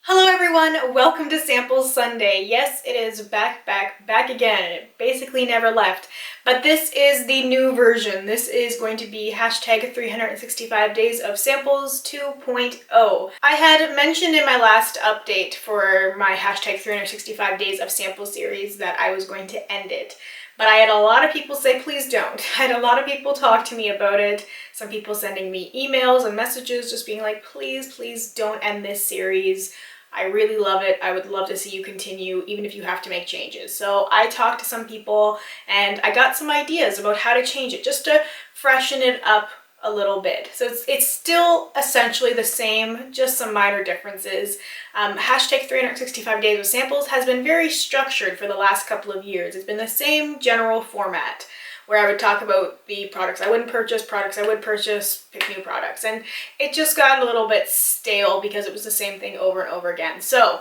Hello everyone, welcome to Samples Sunday. Yes, it is back again. It basically never left. But this is the new version. This is going to be hashtag 365 days of samples 2.0. I had mentioned in my last update for my hashtag 365 days of samples series that I was going to end it. But I had a lot of people say, please don't. I had a lot of people talk to me about it. Some people sending me emails and messages just being like, please don't end this series. I really love it. I would love to see you continue, even if you have to make changes. So I talked to some people and I got some ideas about how to change it, just to freshen it up a little bit. So it's still essentially the same, just some minor differences. Hashtag 365 days of samples has been very structured for the last couple of years. It's been the same general format, where I would talk about the products I wouldn't purchase, products I would purchase, pick new products. And it just got a little bit stale because it was the same thing over and over again. So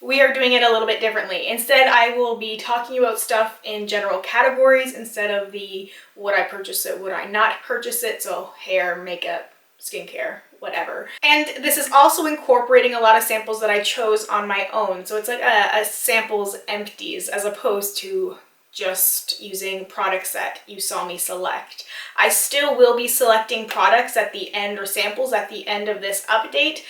we are doing it a little bit differently. Instead, I will be talking about stuff in general categories instead of the would I purchase it, would I not purchase it. So hair, makeup, skincare, whatever. And this is also incorporating a lot of samples that I chose on my own. So it's like a samples empties as opposed to just using products that you saw me select. I still will be selecting products at the end or samples at the end of this update,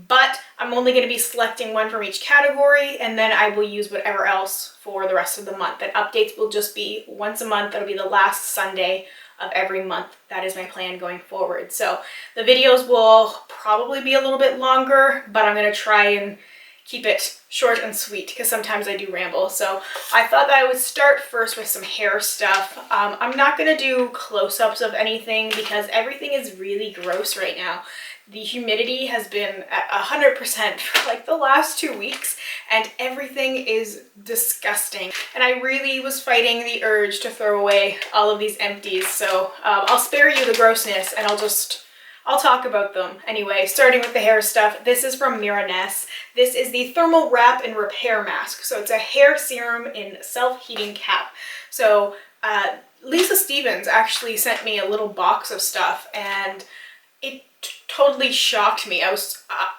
but I'm only going to be selecting one from each category and then I will use whatever else for the rest of the month. And updates will just be once a month. That'll be the last Sunday of every month. That is my plan going forward. So the videos will probably be a little bit longer, but I'm going to try and keep it short and sweet because sometimes I do ramble. So I thought that I would start first with some hair stuff. I'm not going to do close-ups of anything because everything is really gross right now. The humidity has been at 100% for like the last 2 weeks and everything is disgusting. And I really was fighting the urge to throw away all of these empties. So I'll spare you the grossness and I'll talk about them. Anyway, starting with the hair stuff, this is from Miraness. This is the Thermal Wrap and Repair Mask. So it's a hair serum in self-heating cap. So Lisa Stevens actually sent me a little box of stuff and it totally shocked me.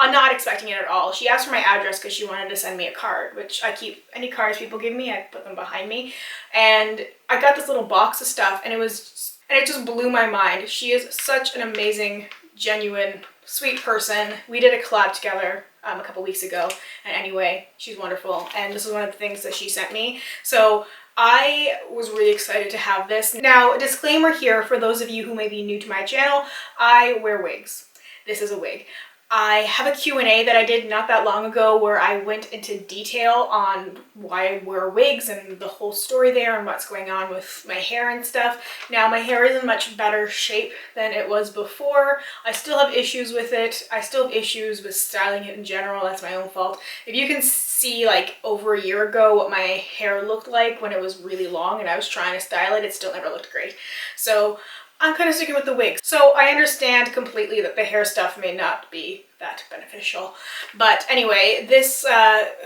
I'm not expecting it at all. She asked for my address because she wanted to send me a card, which I keep any cards people give me, I put them behind me. And I got this little box of stuff and it just blew my mind. She is such an amazing, genuine, sweet person. We did a collab together a couple weeks ago. And anyway, she's wonderful. And this is one of the things that she sent me. So I was really excited to have this. Now, a disclaimer here for those of you who may be new to my channel, I wear wigs. This is a wig. I have a Q&A that I did not that long ago where I went into detail on why I wear wigs and the whole story there and what's going on with my hair and stuff. Now my hair is in much better shape than it was before. I still have issues with it. I still have issues with styling it in general. That's my own fault. If you can see like over a year ago what my hair looked like when it was really long and I was trying to style it, it still never looked great. So I'm kind of sticking with the wigs. So I understand completely that the hair stuff may not be that beneficial. But anyway, this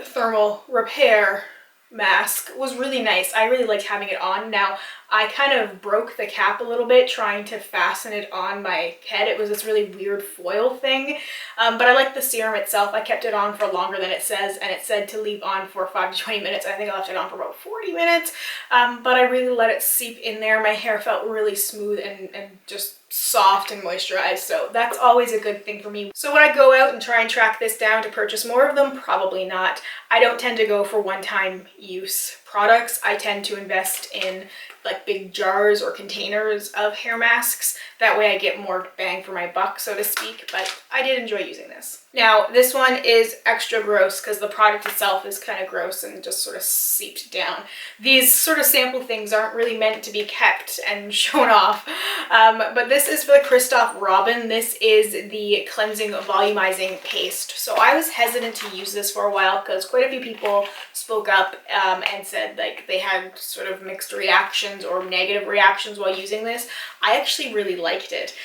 thermal repair mask was really nice. I really liked having it on. Now, I kind of broke the cap a little bit trying to fasten it on my head. It was this really weird foil thing, but I like the serum itself. I kept it on for longer than it says, and it said to leave on for 5 to 20 minutes. I think I left it on for about 40 minutes, but I really let it seep in there. My hair felt really smooth and just soft and moisturized, so that's always a good thing for me. So would I go out and try and track this down to purchase more of them? Probably not. I don't tend to go for one-time use products. I tend to invest in like big jars or containers of hair masks. That way I get more bang for my buck, so to speak, but I did enjoy using this. Now, this one is extra gross because the product itself is kind of gross and just sort of seeped down. These sort of sample things aren't really meant to be kept and shown off, but this is for the Christoph Robin. This is the cleansing volumizing paste. So I was hesitant to use this for a while because quite a few people spoke up and said like they had sort of mixed reactions or negative reactions while using this. I actually really liked it.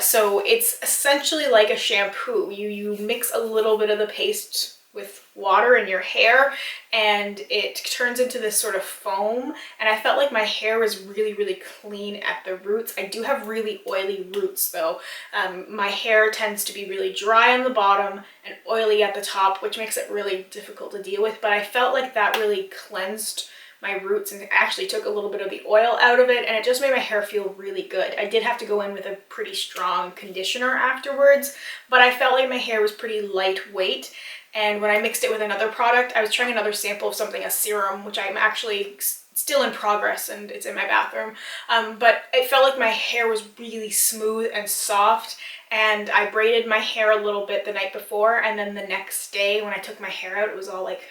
So it's essentially like a shampoo. You mix a little bit of the paste with water in your hair, and it turns into this sort of foam, and I felt like my hair was really, really clean at the roots. I do have really oily roots though. My hair tends to be really dry on the bottom and oily at the top, which makes it really difficult to deal with, but I felt like that really cleansed my roots and actually took a little bit of the oil out of it, and it just made my hair feel really good. I did have to go in with a pretty strong conditioner afterwards, but I felt like my hair was pretty lightweight. And when I mixed it with another product, I was trying another sample of something, a serum, which I'm actually still in progress and it's in my bathroom. But it felt like my hair was really smooth and soft, and I braided my hair a little bit the night before, and then the next day when I took my hair out, it was all like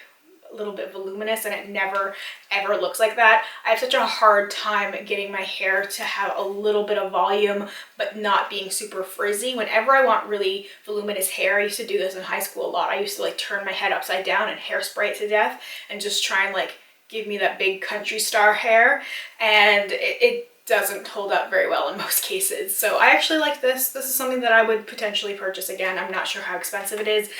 a little bit voluminous, and it never ever looks like that. I have such a hard time getting my hair to have a little bit of volume but not being super frizzy. Whenever I want really voluminous hair, I used to do this in high school a lot. I used to like turn my head upside down and hairspray it to death and just try and like give me that big country star hair, and it doesn't hold up very well in most cases. So I actually like this. This is something that I would potentially purchase again. I'm not sure how expensive it is.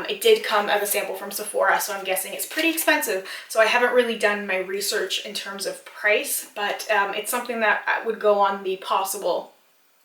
It did come as a sample from Sephora, so I'm guessing it's pretty expensive. So I haven't really done my research in terms of price, but it's something that would go on the possible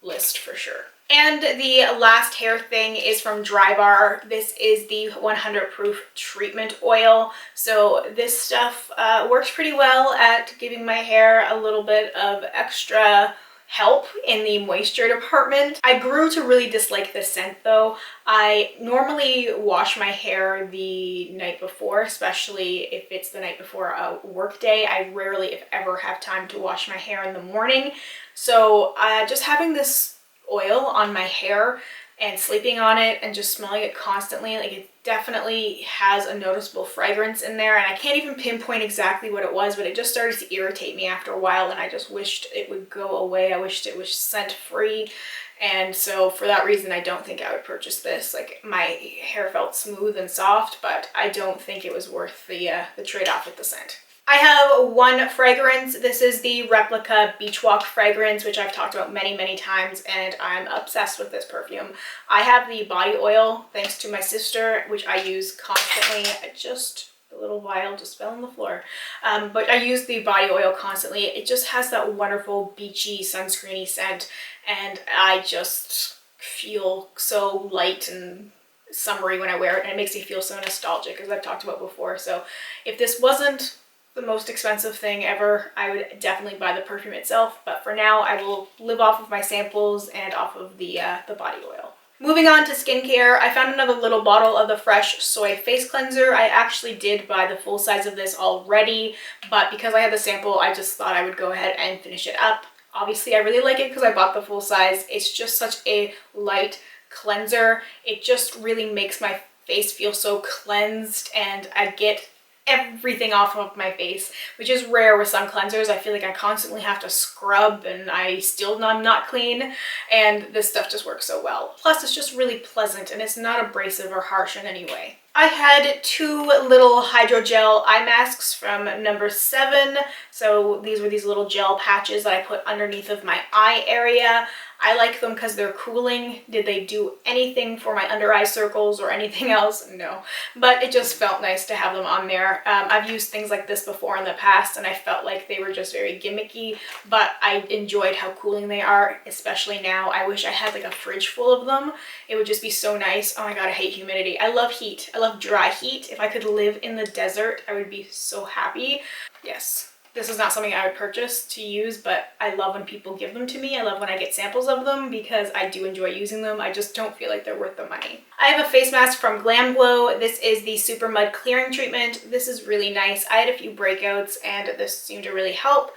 list for sure. And the last hair thing is from Drybar. This is the 100 proof treatment oil. So this stuff works pretty well at giving my hair a little bit of extra help in the moisture department. I grew to really dislike the scent though. I normally wash my hair the night before, especially if it's the night before a work day. I rarely, if ever, have time to wash my hair in the morning. So just having this oil on my hair and sleeping on it and just smelling it constantly, like it definitely has a noticeable fragrance in there, and I can't even pinpoint exactly what it was, but it just started to irritate me after a while, and I just wished it would go away. I wished it was scent free, and so for that reason I don't think I would purchase this. Like, my hair felt smooth and soft, but I don't think it was worth the trade-off with the scent. I have one fragrance. This is the Replica Beachwalk fragrance, which I've talked about many, many times, and I'm obsessed with this perfume. I have the body oil, thanks to my sister, which I use constantly. Just a little vial just fell on the floor. But I use the body oil constantly. It just has that wonderful beachy, sunscreeny scent, and I just feel so light and summery when I wear it, and it makes me feel so nostalgic, as I've talked about before. So if this wasn't the most expensive thing ever, I would definitely buy the perfume itself, but for now I will live off of my samples and off of the body oil. Moving on to skincare, I found another little bottle of the Fresh Soy Face Cleanser. I actually did buy the full size of this already, but because I had the sample, I just thought I would go ahead and finish it up. Obviously I really like it because I bought the full size. It's just such a light cleanser. It just really makes my face feel so cleansed, and I get everything off of my face, which is rare with some cleansers. I feel like I constantly have to scrub and I'm not clean, and this stuff just works so well. Plus it's just really pleasant and it's not abrasive or harsh in any way. I had two little Hydrogel Eye Masks from number 7. So these were these little gel patches that I put underneath of my eye area. I like them because they're cooling. Did they do anything for my under eye circles or anything else? No, but it just felt nice to have them on there. I've used things like this before in the past, and I felt like they were just very gimmicky, but I enjoyed how cooling they are, especially now. I wish I had like a fridge full of them. It would just be so nice. Oh my god, I hate humidity. I love heat. I love dry heat. If I could live in the desert, I would be so happy. Yes. This is not something I would purchase to use, but I love when people give them to me. I love when I get samples of them because I do enjoy using them. I just don't feel like they're worth the money. I have a face mask from Glam Glow. This is the Super Mud Clearing Treatment. This is really nice. I had a few breakouts and this seemed to really help.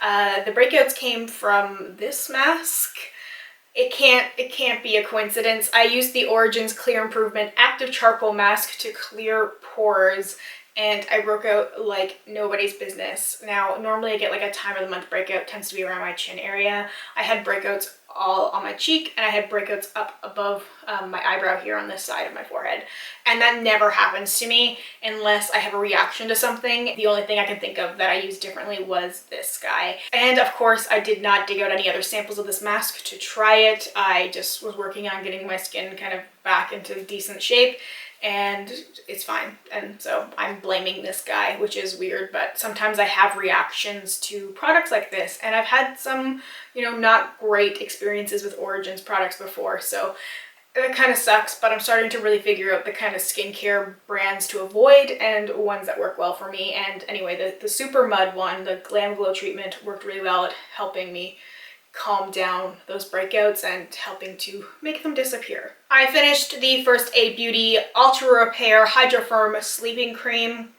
The breakouts came from this mask. It can't be a coincidence. I used the Origins Clear Improvement Active Charcoal Mask to clear pores, and I broke out like nobody's business. Now, normally I get like a time of the month breakout, tends to be around my chin area. I had breakouts all on my cheek, and I had breakouts up above my eyebrow here on this side of my forehead. And that never happens to me unless I have a reaction to something. The only thing I can think of that I used differently was this guy. And of course, I did not dig out any other samples of this mask to try it. I just was working on getting my skin kind of back into decent shape. and it's fine. And so I'm blaming this guy, which is weird, but sometimes I have reactions to products like this, and I've had some, you know, not great experiences with Origins products before, so it kind of sucks, but I'm starting to really figure out the kind of skincare brands to avoid and ones that work well for me. And anyway, the Super Mud one, the Glam Glow treatment, worked really well at helping me calm down those breakouts and helping to make them disappear. I finished the First Aid Beauty Ultra Repair Hydro Firm Sleeping Cream.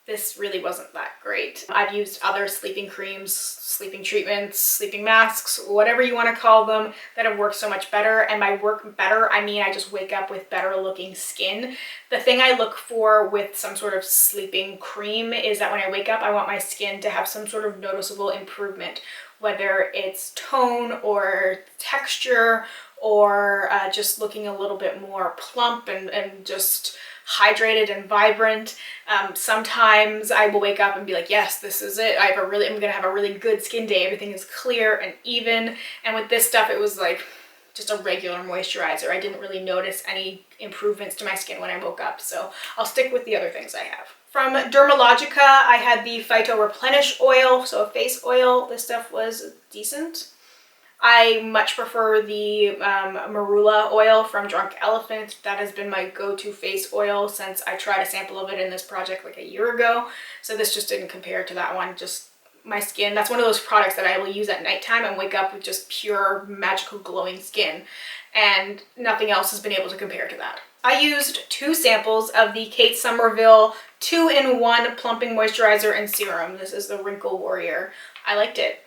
This really wasn't that great. I've used other sleeping creams, sleeping treatments, sleeping masks, whatever you want to call them, that have worked so much better. And by work better, I mean I just wake up with better looking skin. The thing I look for with some sort of sleeping cream is that when I wake up, I want my skin to have some sort of noticeable improvement, whether it's tone or texture or just looking a little bit more plump and just hydrated and vibrant. Sometimes I will wake up and be like, yes, this is it. I'm gonna have a really good skin day. Everything is clear and even. And with this stuff, it was like just a regular moisturizer. I didn't really notice any improvements to my skin when I woke up. So I'll stick with the other things I have. From Dermalogica, I had the Phyto Replenish Oil, so a face oil. This stuff was decent. I much prefer the Marula oil from Drunk Elephant. That has been my go-to face oil since I tried a sample of it in this project like a year ago. So this just didn't compare to that one. Just my skin, that's one of those products that I will use at nighttime and wake up with just pure magical glowing skin. And nothing else has been able to compare to that. I used 2 samples of the Kate Sommerville 2-in-1 Plumping Moisturizer and Serum. This is the Wrinkle Warrior. I liked it.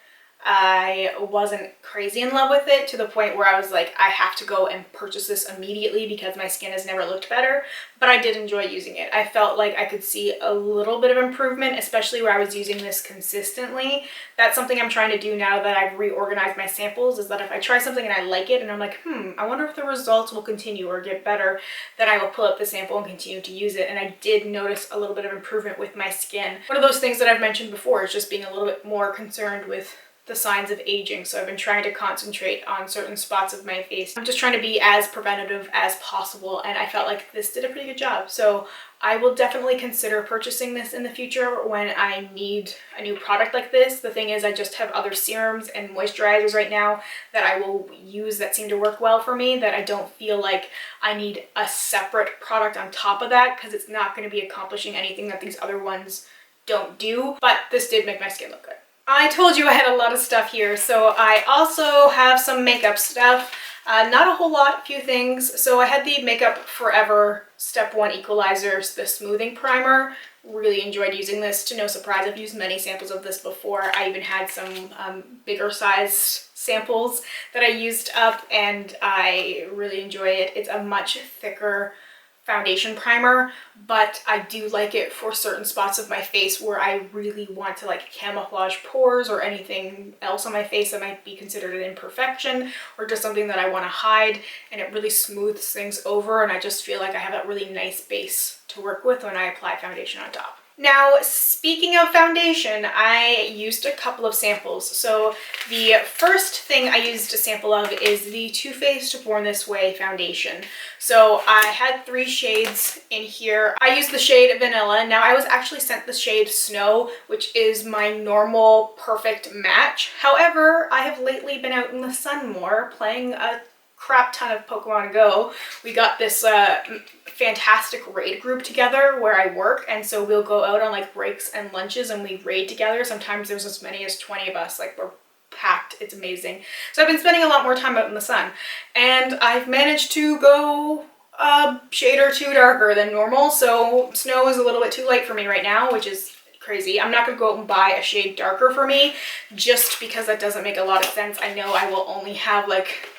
I wasn't crazy in love with it to the point where I was like, I have to go and purchase this immediately because my skin has never looked better, but I did enjoy using it. I felt like I could see a little bit of improvement, especially where I was using this consistently. That's something I'm trying to do now that I've reorganized my samples, is that if I try something and I like it and I'm like, I wonder if the results will continue or get better, then I will pull up the sample and continue to use it. And I did notice a little bit of improvement with my skin. One of those things that I've mentioned before is just being a little bit more concerned with the signs of aging. So I've been trying to concentrate on certain spots of my face. I'm just trying to be as preventative as possible, and I felt like this did a pretty good job. So I will definitely consider purchasing this in the future when I need a new product like this. The thing is, I just have other serums and moisturizers right now that I will use that seem to work well for me, that I don't feel like I need a separate product on top of that, because it's not going to be accomplishing anything that these other ones don't do. But this did make my skin look good. I told you I had a lot of stuff here, so I also have some makeup stuff. Not a whole lot, a few things. So I had the Makeup Forever Step 1 Equalizers, the Smoothing Primer. Really enjoyed using this. To no surprise, I've used many samples of this before. I even had some bigger size samples that I used up, and I really enjoy it. It's a much thicker foundation primer, but I do like it for certain spots of my face where I really want to like camouflage pores or anything else on my face that might be considered an imperfection or just something that I want to hide, and it really smooths things over, and I just feel like I have that really nice base to work with when I apply foundation on top. Now, speaking of foundation, I used a couple of samples. So the first thing I used a sample of is the Too Faced Born This Way foundation. So I had 3 shades in here. I used the shade Vanilla. Now I was actually sent the shade Snow, which is my normal perfect match. However, I have lately been out in the sun more, playing a crap ton of Pokemon Go. We got this fantastic raid group together where I work, and so we'll go out on like breaks and lunches and we raid together. Sometimes there's as many as 20 of us, like we're packed. It's amazing. So I've been spending a lot more time out in the sun, and I've managed to go a shade or 2 darker than normal. So Snow is a little bit too light for me right now, which is crazy. I'm not gonna go out and buy a shade darker for me just because that doesn't make a lot of sense. I know I will only have like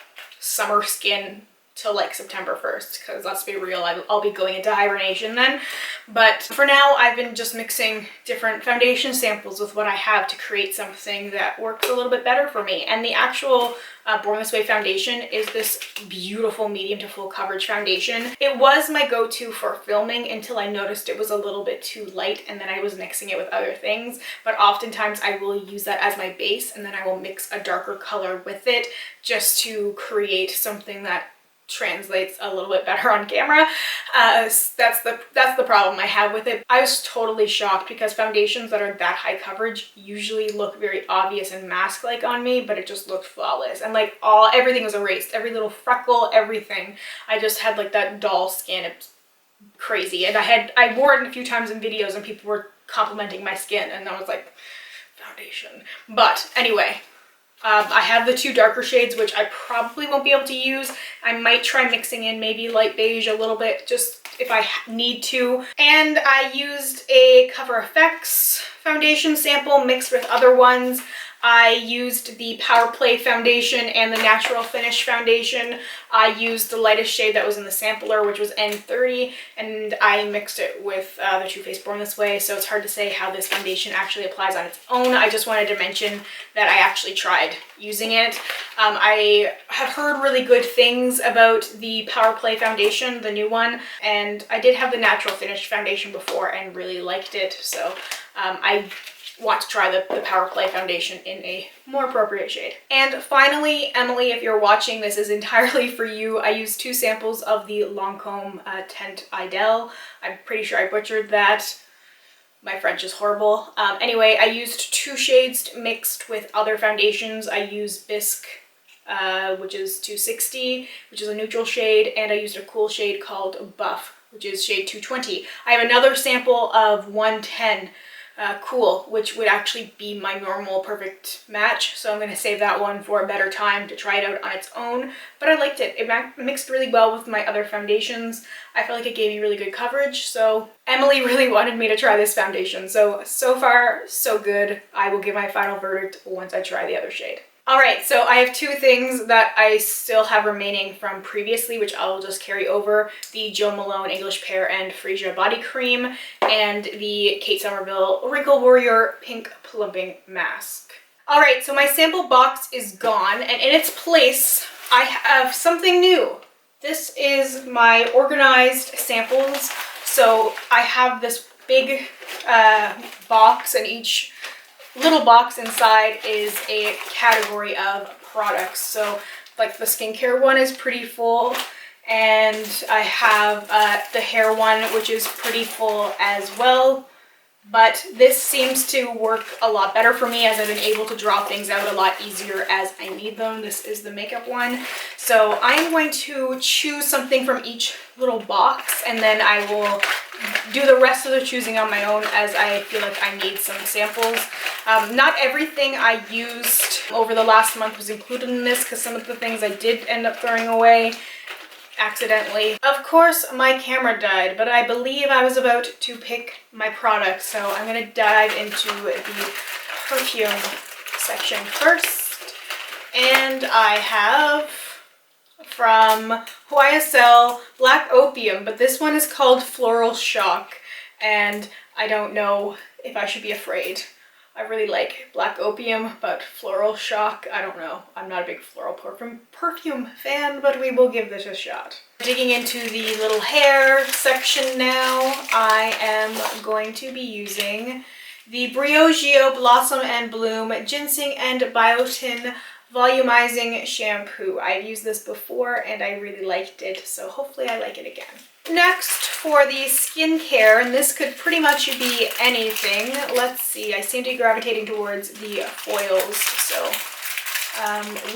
summer skin till like September 1st, because let's be real, I'll be going into hibernation then. But for now, I've been just mixing different foundation samples with what I have to create something that works a little bit better for me. And the actual Born This Way foundation is this beautiful medium to full coverage foundation. It was my go-to for filming until I noticed it was a little bit too light, and then I was mixing it with other things. But oftentimes I will use that as my base, and then I will mix a darker color with it just to create something that translates a little bit better on camera. That's the problem I have with it. I was totally shocked because foundations that are that high coverage usually look very obvious and mask-like on me, but it just looked flawless. And like everything was erased, every little freckle, everything. I just had like that doll skin. It's crazy. And I wore it a few times in videos and people were complimenting my skin, and I was like, foundation. But anyway, I have the 2 darker shades, which I probably won't be able to use. I might try mixing in maybe light beige a little bit, just if I need to. And I used a Cover FX foundation sample mixed with other ones. I used the Power Play foundation and the Natural Finish foundation. I used the lightest shade that was in the sampler, which was N30, and I mixed it with the Too Faced Born This Way, so it's hard to say how this foundation actually applies on its own. I just wanted to mention that I actually tried using it. I have heard really good things about the Power Play foundation, the new one, and I did have the Natural Finish foundation before and really liked it, so I want to try the Power Play foundation in a more appropriate shade. And finally, Emily, if you're watching, this is entirely for you. I used 2 samples of the Lancome Teint Idel. I'm pretty sure I butchered that. My French is horrible. Anyway, I used 2 shades mixed with other foundations. I used Bisque, which is 260, which is a neutral shade, and I used a cool shade called Buff, which is shade 220. I have another sample of 110 Cool, which would actually be my normal perfect match, so I'm going to save that one for a better time to try it out on its own. But I liked it. It mixed really well with my other foundations. I felt like it gave me really good coverage, so Emily really wanted me to try this foundation. So far, so good. I will give my final verdict once I try the other shade. Alright, so I have 2 things that I still have remaining from previously, which I will just carry over. The Jo Malone English Pear and Freesia Body Cream, and the Kate Sommerville Wrinkle Warrior Pink Plumping Mask. Alright, so my sample box is gone, and in its place, I have something new. This is my organized samples. So I have this big box, and each little box inside is a category of products. So like the skincare one is pretty full, and I have the hair one, which is pretty full as well. But this seems to work a lot better for me, as I've been able to draw things out a lot easier as I need them. This is the makeup one. So I'm going to choose something from each little box, and then I will do the rest of the choosing on my own, as I feel like I need some samples. Not everything I used over the last month was included in this, because some of the things I did end up throwing away accidentally. Of course, my camera died, but I believe I was about to pick my product, so I'm gonna dive into the perfume section first. And I have from YSL Black Opium, but this one is called Floral Shock, and I don't know if I should be afraid. I really like Black Opium, but Floral Shock, I don't know. I'm not a big floral perfume fan, but we will give this a shot. Digging into the little hair section now, I am going to be using the Briogeo Blossom and Bloom Ginseng and Biotin Volumizing Shampoo. I've used this before and I really liked it, so hopefully I like it again. Next, for the skincare, and this could pretty much be anything. Let's see, I seem to be gravitating towards the foils, so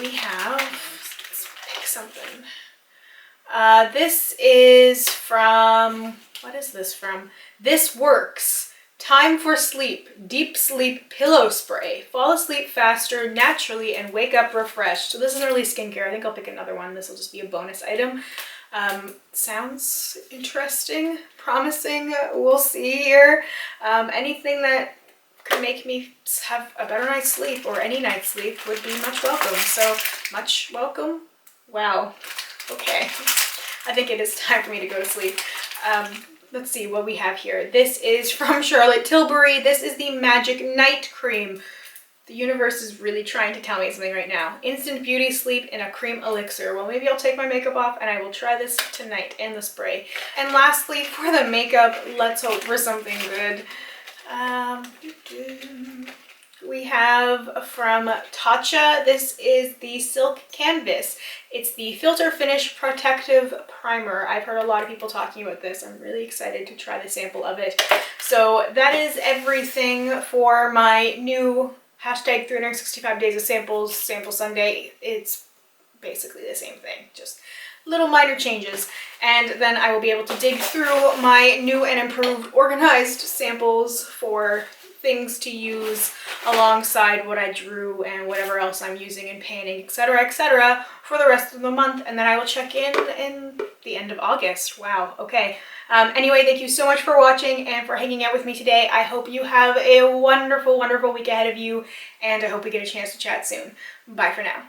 we have, let's pick something. This is from, what is this from? This Works. Time for Sleep, Deep Sleep Pillow Spray. Fall asleep faster, naturally, and wake up refreshed. So this isn't really skincare. I think I'll pick another one. This will just be a bonus item. Sounds interesting, promising. We'll see here. Anything that could make me have a better night's sleep, or any night's sleep, would be much welcome. So, much welcome? Wow. Okay. I think it is time for me to go to sleep. Let's see what we have here. This is from Charlotte Tilbury. This is the Magic Night Cream. The universe is really trying to tell me something right now. Instant beauty sleep in a cream elixir. Well, maybe I'll take my makeup off and I will try this tonight, and the spray. And lastly, for the makeup, let's hope for something good. we have from Tatcha, this is the Silk Canvas. It's the Filter Finish Protective Primer. I've heard a lot of people talking about this. I'm really excited to try the sample of it. So that is everything for my new hashtag 365 days of samples, Sample Sunday. It's basically the same thing, just little minor changes. And then I will be able to dig through my new and improved organized samples for things to use alongside what I drew and whatever else I'm using in painting, etc., for the rest of the month. And then I will check in the end of August. Wow, okay. Anyway, thank you so much for watching and for hanging out with me today. I hope you have a wonderful, wonderful week ahead of you, and I hope we get a chance to chat soon. Bye for now.